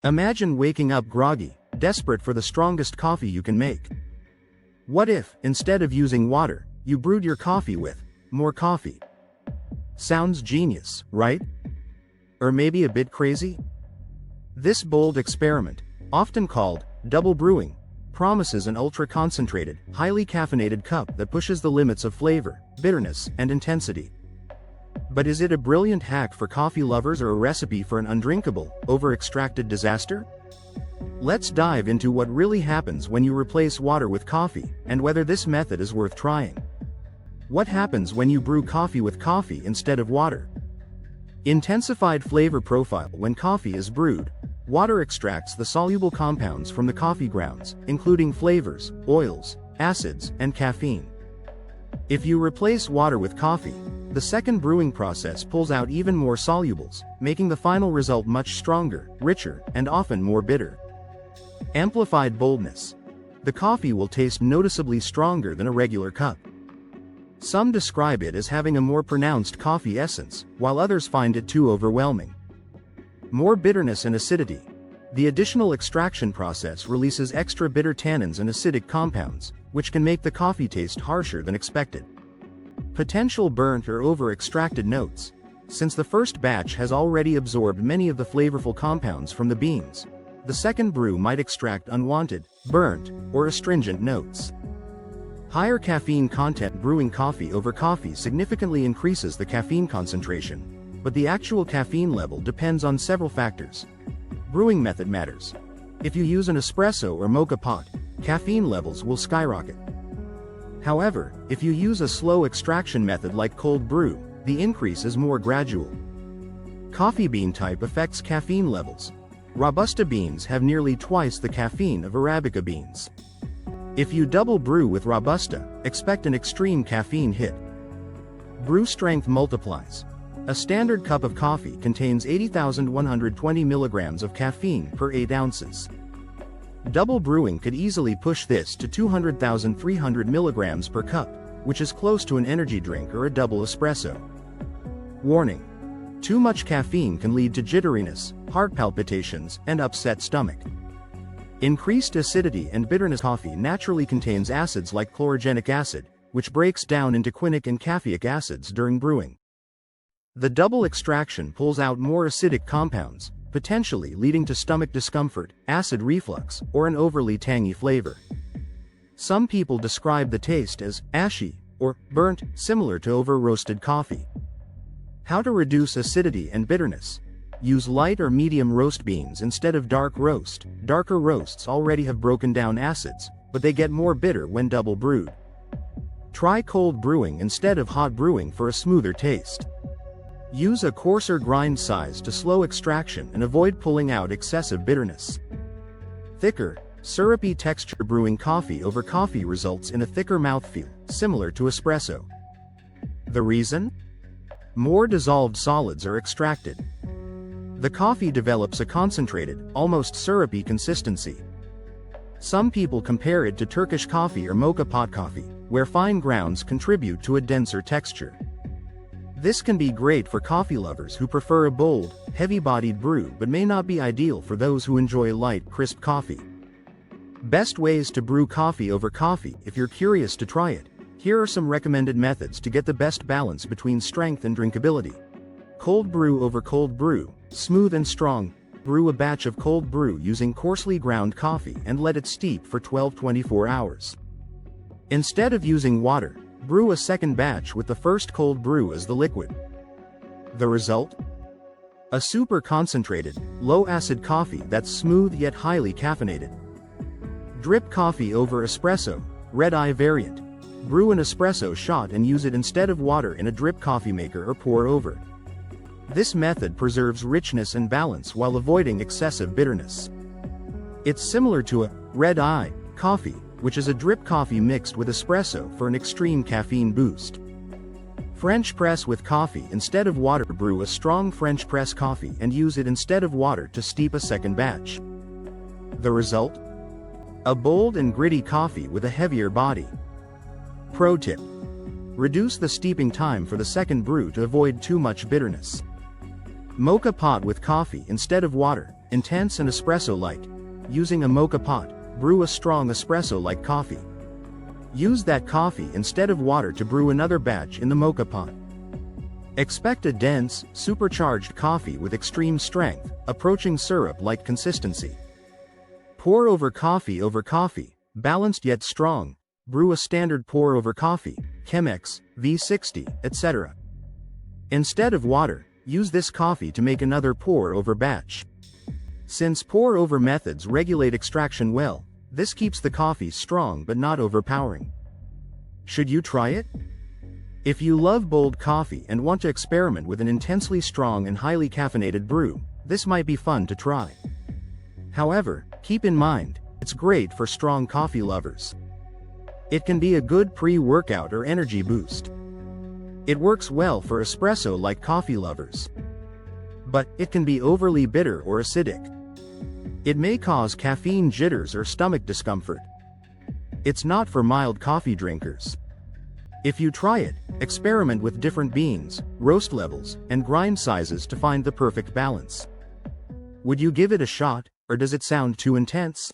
Imagine waking up groggy, desperate for the strongest coffee you can make. What if, instead of using water, you brewed your coffee with more coffee? Sounds genius, right? Or maybe a bit crazy? This bold experiment, often called double brewing, promises an ultra-concentrated, highly caffeinated cup that pushes the limits of flavor, bitterness, and intensity. But is it a brilliant hack for coffee lovers or a recipe for an undrinkable, over-extracted disaster? Let's dive into what really happens when you replace water with coffee, and whether this method is worth trying. What happens when you brew coffee with coffee instead of water? Intensified flavor profile. When coffee is brewed, water extracts the soluble compounds from the coffee grounds, including flavors, oils, acids, and caffeine. If you replace water with coffee, the second brewing process pulls out even more solubles, making the final result much stronger, richer, and often more bitter. Amplified boldness. The coffee will taste noticeably stronger than a regular cup. Some describe it as having a more pronounced coffee essence, while others find it too overwhelming. More bitterness and acidity. The additional extraction process releases extra bitter tannins and acidic compounds, which can make the coffee taste harsher than expected. Potential burnt or over-extracted notes. Since the first batch has already absorbed many of the flavorful compounds from the beans, the second brew might extract unwanted, burnt, or astringent notes. Higher caffeine content. Brewing coffee over coffee significantly increases the caffeine concentration, but the actual caffeine level depends on several factors. Brewing method matters. If you use an espresso or mocha pot, caffeine levels will skyrocket. However, if you use a slow extraction method like cold brew, the increase is more gradual. Coffee bean type affects caffeine levels. Robusta beans have nearly twice the caffeine of Arabica beans. If you double brew with Robusta, expect an extreme caffeine hit. Brew strength multiplies. A standard cup of coffee contains 80,120 milligrams of caffeine per 8 ounces. Double brewing could easily push this to 200,300 milligrams per cup, which is close to an energy drink or a double espresso. Warning: too much caffeine can lead to jitteriness, heart palpitations, and upset stomach. Increased acidity and bitterness. Coffee naturally contains acids like chlorogenic acid, which breaks down into quinic and caffeic acids during brewing. The double extraction pulls out more acidic compounds, potentially leading to stomach discomfort, acid reflux, or an overly tangy flavor. Some people describe the taste as ashy or burnt, similar to over-roasted coffee. How to reduce acidity and bitterness? Use light or medium roast beans instead of dark roast. Darker roasts already have broken down acids, but they get more bitter when double brewed. Try cold brewing instead of hot brewing for a smoother taste. Use a coarser grind size to slow extraction and avoid pulling out excessive bitterness. Thicker, syrupy texture. Brewing coffee over coffee results in a thicker mouthfeel, similar to espresso. The reason? More dissolved solids are extracted. The coffee develops a concentrated, almost syrupy consistency. Some people compare it to Turkish coffee or mocha pot coffee, where fine grounds contribute to a denser texture. This can be great for coffee lovers who prefer a bold, heavy-bodied brew but may not be ideal for those who enjoy light, crisp coffee. Best ways to brew coffee over coffee. If you're curious to try it, here are some recommended methods to get the best balance between strength and drinkability. Cold brew over cold brew, smooth and strong. Brew a batch of cold brew using coarsely ground coffee and let it steep for 12-24 hours. Instead of using water, brew a second batch with the first cold brew as the liquid. The result? A super concentrated, low-acid coffee that's smooth yet highly caffeinated. Drip coffee over espresso, red-eye variant. Brew an espresso shot and use it instead of water in a drip coffee maker or pour over. This method preserves richness and balance while avoiding excessive bitterness. It's similar to a red-eye coffee, which is a drip coffee mixed with espresso for an extreme caffeine boost. French press with coffee instead of water. Brew a strong French press coffee and use it instead of water to steep a second batch. The result? A bold and gritty coffee with a heavier body. Pro tip: reduce the steeping time for the second brew to avoid too much bitterness. Mocha pot with coffee instead of water, intense and espresso-like. Using a mocha pot, brew a strong espresso-like coffee. Use that coffee instead of water to brew another batch in the mocha pot. Expect a dense, supercharged coffee with extreme strength, approaching syrup-like consistency. Pour over coffee, balanced yet strong. Brew a standard pour over coffee, Chemex, V60, etc. Instead of water, use this coffee to make another pour over batch. Since pour over methods regulate extraction well, this keeps the coffee strong but not overpowering. Should you try it? If you love bold coffee and want to experiment with an intensely strong and highly caffeinated brew, this might be fun to try. However, keep in mind, it's great for strong coffee lovers. It can be a good pre-workout or energy boost. It works well for espresso-like coffee lovers. But it can be overly bitter or acidic. It may cause caffeine jitters or stomach discomfort. It's not for mild coffee drinkers. If you try it, experiment with different beans, roast levels, and grind sizes to find the perfect balance. Would you give it a shot, or does it sound too intense?